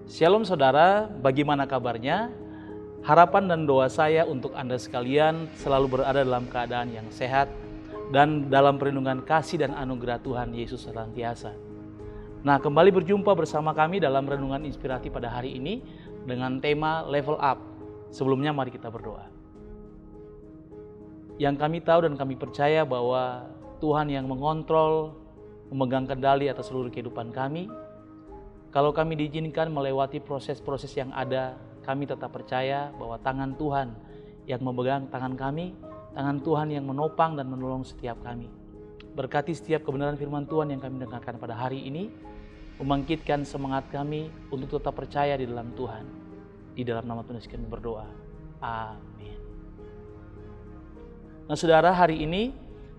Shalom saudara, bagaimana kabarnya? Harapan dan doa saya untuk Anda sekalian selalu berada dalam keadaan yang sehat dan dalam perlindungan kasih dan anugerah Tuhan Yesus senantiasa. Nah, kembali berjumpa bersama kami dalam renungan inspiratif pada hari ini dengan tema Level Up. Sebelumnya mari kita berdoa. Yang kami tahu dan kami percaya bahwa Tuhan yang mengontrol, memegang kendali atas seluruh kehidupan kami. Kalau kami diizinkan melewati proses-proses yang ada, kami tetap percaya bahwa tangan Tuhan yang memegang tangan kami, tangan Tuhan yang menopang dan menolong setiap kami. Berkati setiap kebenaran firman Tuhan yang kami dengarkan pada hari ini, membangkitkan semangat kami untuk tetap percaya di dalam Tuhan. Di dalam nama Tuhan Yesus kami berdoa. Amin. Nah saudara, hari ini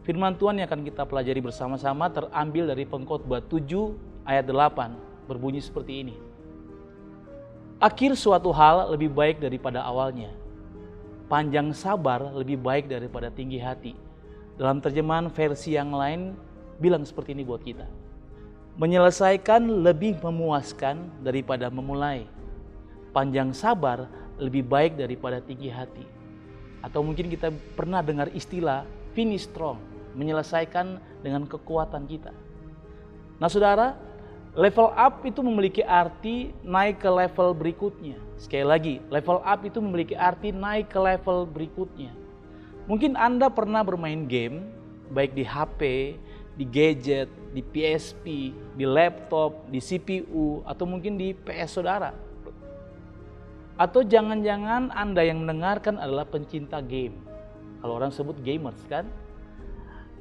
firman Tuhan yang akan kita pelajari bersama-sama terambil dari Pengkhotbah 7 ayat 8. Berbunyi seperti ini. Akhir suatu hal lebih baik daripada awalnya. Panjang sabar lebih baik daripada tinggi hati. Dalam terjemahan versi yang lain bilang seperti ini buat kita. Menyelesaikan lebih memuaskan daripada memulai. Panjang sabar lebih baik daripada tinggi hati. Atau mungkin kita pernah dengar istilah finish strong. Menyelesaikan dengan kekuatan kita. Nah saudara, level up itu memiliki arti naik ke level berikutnya. Sekali lagi, level up itu memiliki arti naik ke level berikutnya. Mungkin Anda pernah bermain game, baik di HP, di gadget, di PSP, di laptop, di CPU, atau mungkin di PS saudara. Atau jangan-jangan Anda yang mendengarkan adalah pencinta game. Kalau orang sebut gamers kan?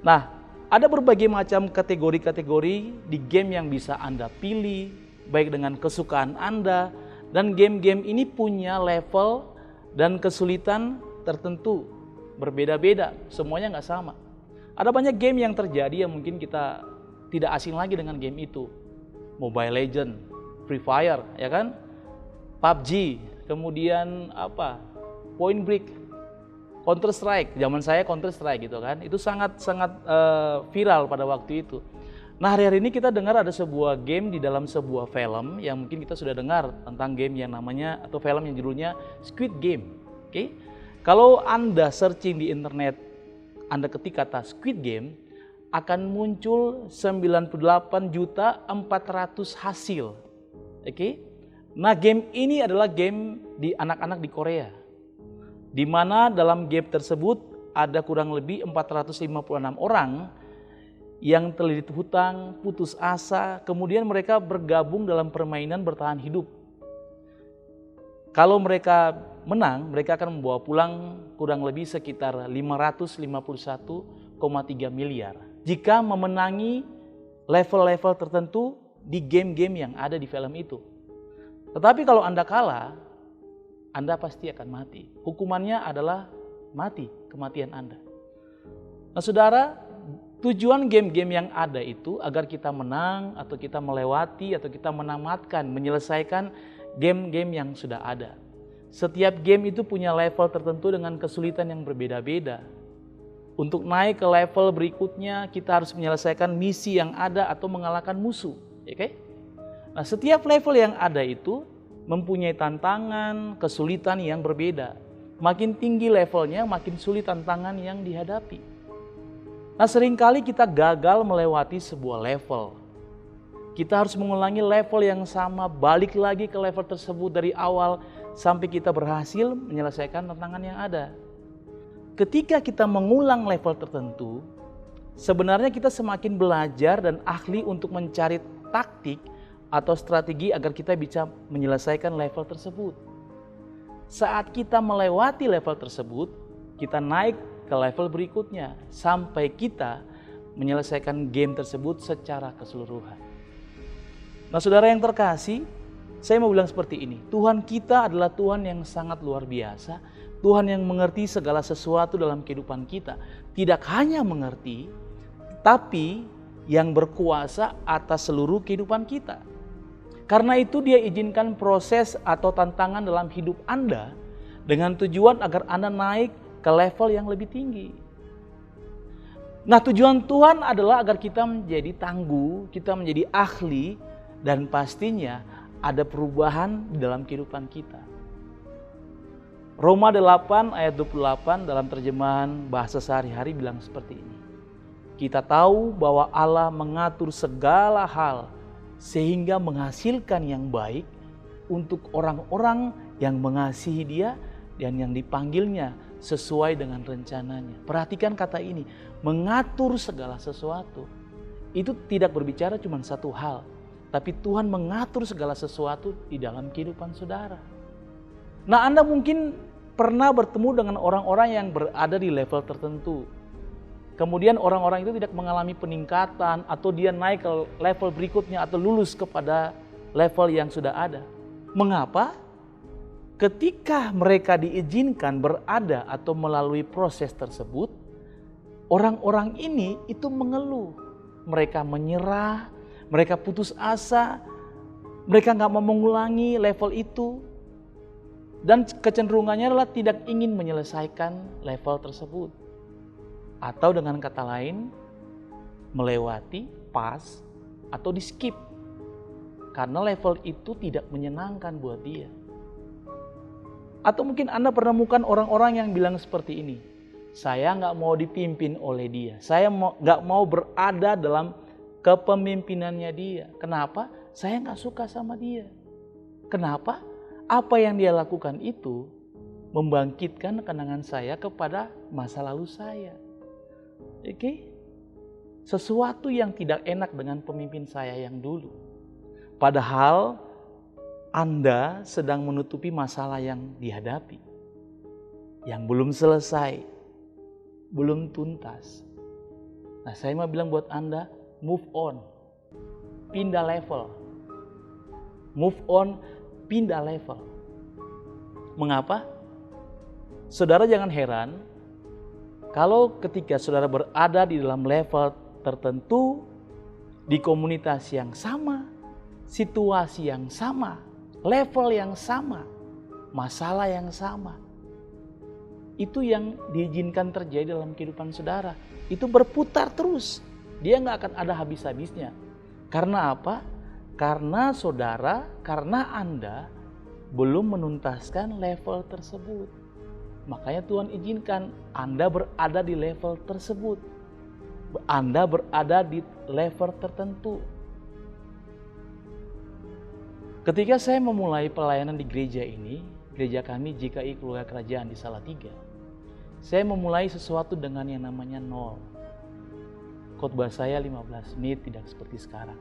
Nah, ada berbagai macam kategori-kategori di game yang bisa Anda pilih, baik dengan kesukaan Anda, dan game-game ini punya level dan kesulitan tertentu, berbeda-beda, semuanya nggak sama. Ada banyak game yang terjadi yang mungkin kita tidak asing lagi dengan game itu. Mobile Legends, Free Fire, ya kan? PUBG, kemudian Point Break, Counter Strike, zaman saya Counter Strike gitu kan, itu sangat viral pada waktu itu. Nah hari-hari ini kita dengar ada sebuah game di dalam sebuah film yang mungkin kita sudah dengar tentang game yang namanya atau film yang judulnya Squid Game. Oke, kalau Anda searching di internet, Anda ketik kata Squid Game, akan muncul 98.400.000 hasil. Oke, nah game ini adalah game di anak-anak di Korea. Di mana dalam game tersebut ada kurang lebih 456 orang yang terlilit hutang, putus asa, kemudian mereka bergabung dalam permainan bertahan hidup. Kalau mereka menang, mereka akan membawa pulang kurang lebih sekitar 551,3 miliar. Jika memenangi level-level tertentu di game-game yang ada di film itu. Tetapi kalau Anda kalah, Anda pasti akan mati. Hukumannya adalah mati, kematian Anda. Nah saudara, tujuan game-game yang ada itu agar kita menang atau kita melewati atau kita menamatkan, menyelesaikan game-game yang sudah ada. Setiap game itu punya level tertentu dengan kesulitan yang berbeda-beda. Untuk naik ke level berikutnya kita harus menyelesaikan misi yang ada atau mengalahkan musuh. Oke? Nah setiap level yang ada itu mempunyai tantangan, kesulitan yang berbeda. Makin tinggi levelnya, makin sulit tantangan yang dihadapi. Nah seringkali kita gagal melewati sebuah level. Kita harus mengulangi level yang sama, balik lagi ke level tersebut dari awal sampai kita berhasil menyelesaikan tantangan yang ada. Ketika kita mengulang level tertentu, sebenarnya kita semakin belajar dan ahli untuk mencari taktik atau strategi agar kita bisa menyelesaikan level tersebut. Saat kita melewati level tersebut, kita naik ke level berikutnya sampai kita menyelesaikan game tersebut secara keseluruhan. Nah saudara yang terkasih, saya mau bilang seperti ini. Tuhan kita adalah Tuhan yang sangat luar biasa. Tuhan yang mengerti segala sesuatu dalam kehidupan kita. Tidak hanya mengerti, tapi yang berkuasa atas seluruh kehidupan kita. Karena itu Dia izinkan proses atau tantangan dalam hidup Anda dengan tujuan agar Anda naik ke level yang lebih tinggi. Nah, tujuan Tuhan adalah agar kita menjadi tangguh, kita menjadi ahli, dan pastinya ada perubahan di dalam kehidupan kita. Roma 8 ayat 28 dalam terjemahan bahasa sehari-hari bilang seperti ini. Kita tahu bahwa Allah mengatur segala hal sehingga menghasilkan yang baik untuk orang-orang yang mengasihi Dia dan yang dipanggilnya sesuai dengan rencananya. Perhatikan kata ini, mengatur segala sesuatu. Itu tidak berbicara cuma satu hal, tapi Tuhan mengatur segala sesuatu di dalam kehidupan saudara. Nah, Anda mungkin pernah bertemu dengan orang-orang yang berada di level tertentu. Kemudian orang-orang itu tidak mengalami peningkatan atau dia naik ke level berikutnya atau lulus kepada level yang sudah ada. Mengapa? Ketika mereka diizinkan berada atau melalui proses tersebut, orang-orang ini itu mengeluh. Mereka menyerah, mereka putus asa, mereka nggak mau mengulangi level itu. Dan kecenderungannya adalah tidak ingin menyelesaikan level tersebut. Atau dengan kata lain, melewati, pass, atau di skip. Karena level itu tidak menyenangkan buat dia. Atau mungkin Anda pernah menemukan orang-orang yang bilang seperti ini. Saya nggak mau dipimpin oleh dia. Saya nggak mau berada dalam kepemimpinannya dia. Kenapa? Saya nggak suka sama dia. Kenapa? Apa yang dia lakukan itu membangkitkan kenangan saya kepada masa lalu saya. Oke? Sesuatu yang tidak enak dengan pemimpin saya yang dulu. Padahal Anda sedang menutupi masalah yang dihadapi. Yang belum selesai. Belum tuntas. Nah, saya mau bilang buat Anda, move on. Pindah level. Move on, pindah level. Mengapa? Saudara jangan heran kalau ketika saudara berada di dalam level tertentu, di komunitas yang sama, situasi yang sama, level yang sama, masalah yang sama. Itu yang diizinkan terjadi dalam kehidupan saudara. Itu berputar terus. Dia nggak akan ada habis-habisnya. Karena apa? Karena saudara, karena Anda belum menuntaskan level tersebut. Makanya Tuhan izinkan Anda berada di level tersebut. Anda berada di level tertentu. Ketika saya memulai pelayanan di gereja ini, gereja kami GKI Keluarga Kerajaan di Salatiga, saya memulai sesuatu dengan yang namanya nol. Khotbah saya 15 menit, tidak seperti sekarang.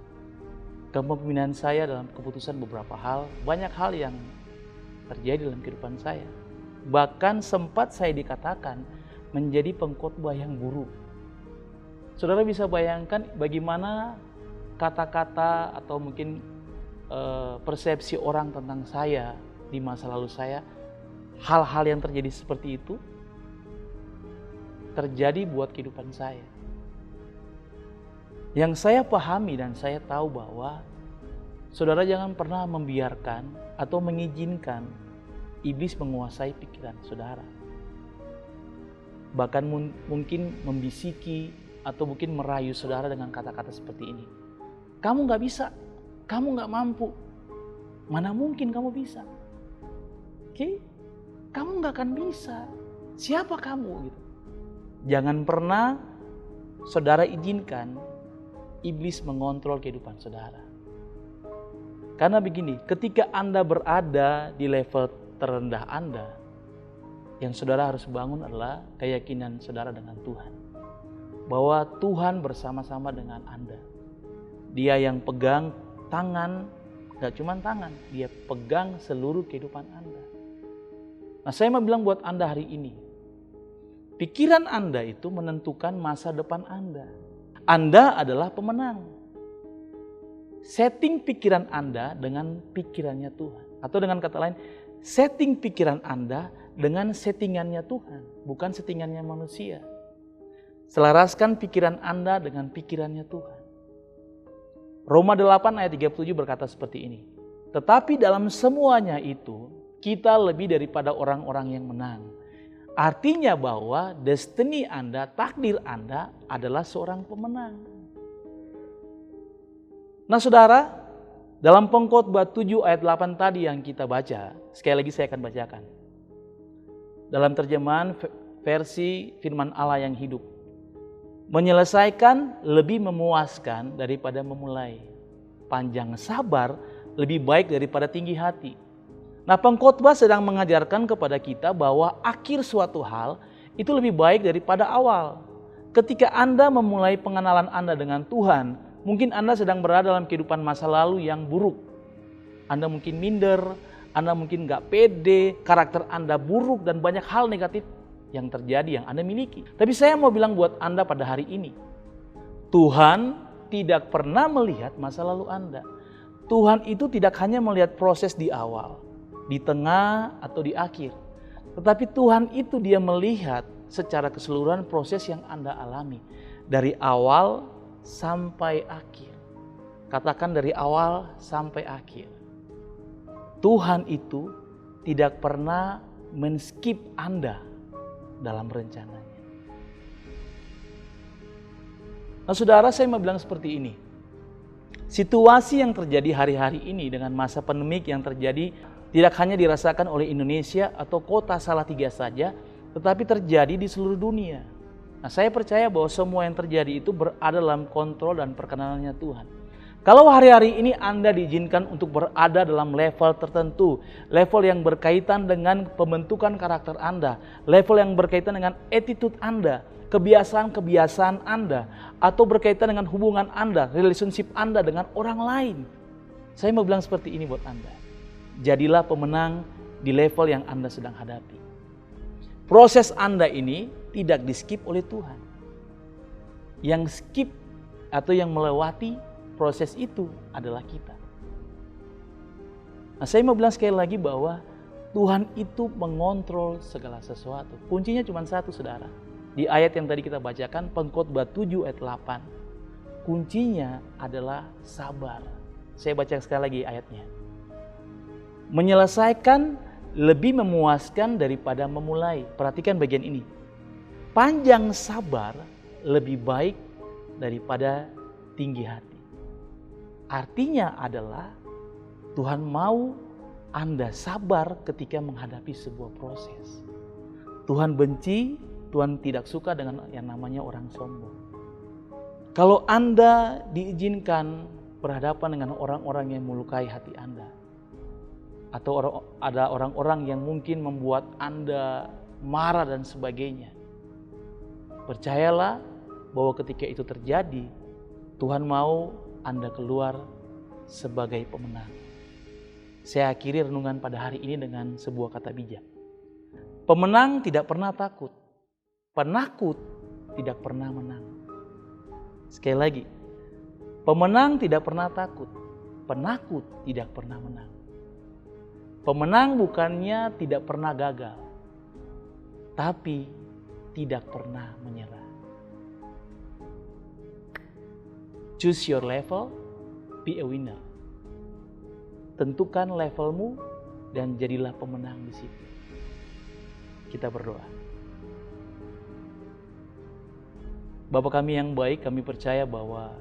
Kepemimpinan saya dalam keputusan beberapa hal, banyak hal yang terjadi dalam kehidupan saya. Bahkan sempat saya dikatakan menjadi pengkhotbah yang buruk. Saudara bisa bayangkan bagaimana kata-kata atau mungkin persepsi orang tentang saya di masa lalu saya, hal-hal yang terjadi seperti itu terjadi buat kehidupan saya. Yang saya pahami dan saya tahu bahwa saudara jangan pernah membiarkan atau mengizinkan iblis menguasai pikiran saudara. Bahkan mungkin membisiki atau mungkin merayu saudara dengan kata-kata seperti ini. Kamu gak bisa, kamu gak mampu, mana mungkin kamu bisa. Oke? Kamu gak akan bisa, siapa kamu? Gitu. Jangan pernah saudara izinkan iblis mengontrol kehidupan saudara. Karena begini, ketika Anda berada di level terendah Anda, yang saudara harus bangun adalah keyakinan saudara dengan Tuhan. Bahwa Tuhan bersama-sama dengan Anda. Dia yang pegang tangan, gak cuma tangan, dia pegang seluruh kehidupan Anda. Nah, saya mau bilang buat Anda hari ini, pikiran Anda itu menentukan masa depan Anda. Anda adalah pemenang. Setting pikiran Anda dengan pikirannya Tuhan. Atau dengan kata lain, setting pikiran Anda dengan settingannya Tuhan, bukan settingannya manusia. Selaraskan pikiran Anda dengan pikirannya Tuhan. Roma 8 ayat 37 berkata seperti ini. Tetapi dalam semuanya itu, kita lebih daripada orang-orang yang menang. Artinya bahwa destiny Anda, takdir Anda adalah seorang pemenang. Nah saudara, dalam Pengkhotbah 7 ayat 8 tadi yang kita baca, sekali lagi saya akan bacakan. Dalam terjemahan versi firman Allah yang hidup. Menyelesaikan lebih memuaskan daripada memulai. Panjang sabar lebih baik daripada tinggi hati. Nah, pengkhotbah sedang mengajarkan kepada kita bahwa akhir suatu hal itu lebih baik daripada awal. Ketika Anda memulai pengenalan Anda dengan Tuhan, mungkin Anda sedang berada dalam kehidupan masa lalu yang buruk. Anda mungkin minder, Anda mungkin gak pede, karakter Anda buruk dan banyak hal negatif yang terjadi yang Anda miliki. Tapi saya mau bilang buat Anda pada hari ini, Tuhan tidak pernah melihat masa lalu Anda. Tuhan itu tidak hanya melihat proses di awal, di tengah atau di akhir. Tetapi Tuhan itu dia melihat secara keseluruhan proses yang Anda alami. Dari awal sampai akhir. Katakan dari awal sampai akhir. Tuhan itu tidak pernah men-skip Anda dalam rencananya. Nah saudara, saya mau bilang seperti ini. Situasi yang terjadi hari-hari ini dengan masa pandemik yang terjadi tidak hanya dirasakan oleh Indonesia atau kota Salatiga saja, tetapi terjadi di seluruh dunia. Nah, saya percaya bahwa semua yang terjadi itu berada dalam kontrol dan perkenanannya Tuhan. Kalau hari-hari ini Anda diizinkan untuk berada dalam level tertentu, level yang berkaitan dengan pembentukan karakter Anda, level yang berkaitan dengan attitude Anda, kebiasaan-kebiasaan Anda, atau berkaitan dengan hubungan Anda, relationship Anda dengan orang lain. Saya mau bilang seperti ini buat Anda. Jadilah pemenang di level yang Anda sedang hadapi. Proses Anda ini tidak di-skip oleh Tuhan. Yang skip atau yang melewati proses itu adalah kita. Nah, saya mau bilang sekali lagi bahwa Tuhan itu mengontrol segala sesuatu. Kuncinya cuma satu, saudara. Di ayat yang tadi kita bacakan, Pengkhotbah 7 ayat 8. Kuncinya adalah sabar. Saya baca sekali lagi ayatnya. Menyelesaikan lebih memuaskan daripada memulai. Perhatikan bagian ini. Panjang sabar lebih baik daripada tinggi hati. Artinya adalah Tuhan mau Anda sabar ketika menghadapi sebuah proses. Tuhan benci, Tuhan tidak suka dengan yang namanya orang sombong. Kalau Anda diizinkan berhadapan dengan orang-orang yang melukai hati Anda, atau ada orang-orang yang mungkin membuat Anda marah dan sebagainya, percayalah bahwa ketika itu terjadi, Tuhan mau Anda keluar sebagai pemenang. Saya akhiri renungan pada hari ini dengan sebuah kata bijak. Pemenang tidak pernah takut, penakut tidak pernah menang. Sekali lagi, pemenang tidak pernah takut, penakut tidak pernah menang. Pemenang bukannya tidak pernah gagal, tapi tidak pernah menyerah. Choose your level, be a winner. Tentukan levelmu dan jadilah pemenang di situ. Kita berdoa. Bapa kami yang baik, kami percaya bahwa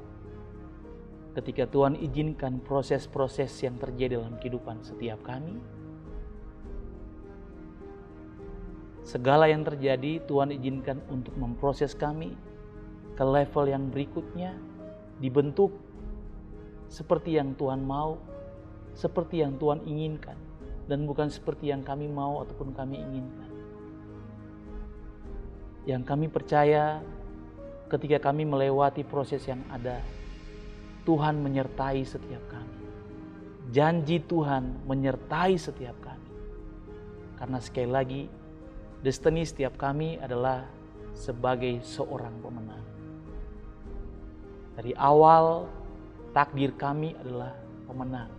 ketika Tuhan izinkan proses-proses yang terjadi dalam kehidupan setiap kami, segala yang terjadi Tuhan izinkan untuk memproses kami ke level yang berikutnya, dibentuk seperti yang Tuhan mau, seperti yang Tuhan inginkan, dan bukan seperti yang kami mau ataupun kami inginkan. Yang kami percaya ketika kami melewati proses yang ada, Tuhan menyertai setiap kami. Janji Tuhan menyertai setiap kami. Karena sekali lagi, destiny setiap kami adalah sebagai seorang pemenang. Dari awal, takdir kami adalah pemenang.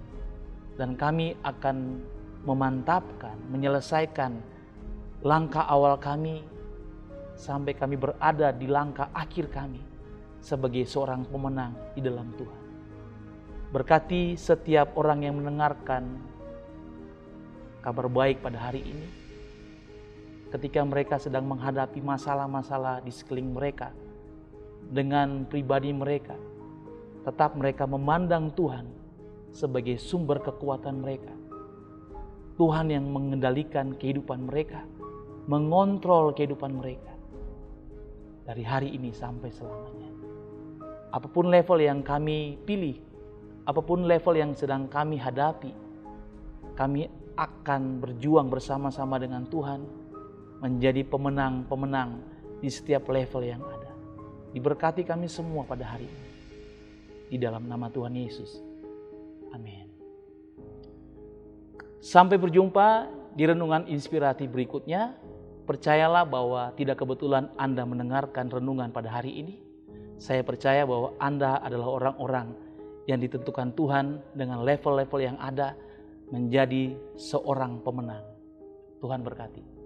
Dan kami akan memantapkan, menyelesaikan langkah awal kami sampai kami berada di langkah akhir kami sebagai seorang pemenang di dalam Tuhan. Berkati setiap orang yang mendengarkan kabar baik pada hari ini. ketika mereka sedang menghadapi masalah-masalah di sekeliling mereka dengan pribadi mereka, tetap mereka memandang Tuhan sebagai sumber kekuatan mereka. Tuhan yang mengendalikan kehidupan mereka, mengontrol kehidupan mereka dari hari ini sampai selamanya. Apapun level yang kami pilih, apapun level yang sedang kami hadapi, kami akan berjuang bersama-sama dengan Tuhan menjadi pemenang-pemenang di setiap level yang ada. Diberkati kami semua pada hari ini. Di dalam nama Tuhan Yesus. Amin. Sampai berjumpa di renungan inspiratif berikutnya. Percayalah bahwa tidak kebetulan Anda mendengarkan renungan pada hari ini. Saya percaya bahwa Anda adalah orang-orang yang ditentukan Tuhan dengan level-level yang ada menjadi seorang pemenang. Tuhan berkati.